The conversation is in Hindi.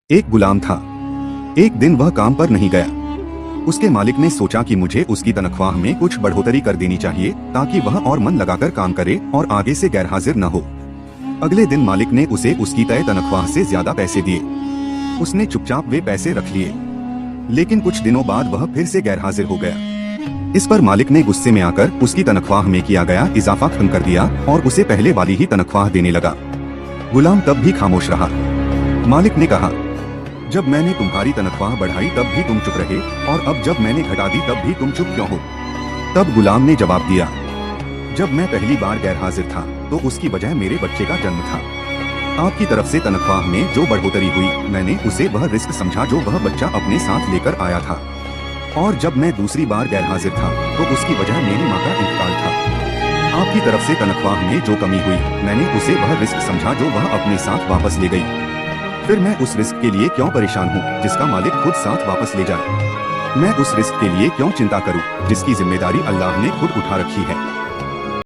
एक गुलाम था। एक दिन वह काम पर नहीं गया। उसके मालिक ने सोचा कि मुझे उसकी तनख्वाह में कुछ बढ़ोतरी कर देनी चाहिए ताकि वह और मन लगाकर काम करे और आगे से गैरहाजिर न हो। अगले दिन मालिक ने उसे उसकी तय तनख्वाह से ज्यादा पैसे दिए। उसने चुपचाप वे पैसे रख लिए, लेकिन कुछ दिनों बाद वह फिर से गैरहाजिर हो गया। इस पर मालिक ने गुस्से में आकर उसकी तनख्वाह में किया गया इजाफा खत्म कर दिया और उसे पहले वाली ही तनख्वाह देने लगा। गुलाम तब भी खामोश रहा। मालिक ने कहा, जब मैंने तुम्हारी तनख्वाह बढ़ाई तब भी तुम चुप रहे, और अब जब मैंने घटा दी तब भी तुम चुप क्यों हो? तब गुलाम ने जवाब दिया, जब मैं पहली बार गैरहाजिर था तो उसकी वजह मेरे बच्चे का जन्म था। आपकी तरफ से तनख्वाह में जो बढ़ोतरी हुई मैंने उसे वह रिस्क समझा जो वह बच्चा अपने साथ लेकर आया था, और जब मैं दूसरी बार गैरहाजिर था तो उसकी वजह मेरी माँ का इंतकाल था। आपकी तरफ से तनख्वाह में जो कमी हुई मैंने उसे वह रिस्क समझा जो वह अपने साथ वापस ले गई। फिर मैं उस रिस्क के लिए क्यों परेशान हूँ जिसका मालिक खुद साथ वापस ले जाए? मैं उस रिस्क के लिए क्यों चिंता करूँ जिसकी जिम्मेदारी अल्लाह ने खुद उठा रखी है?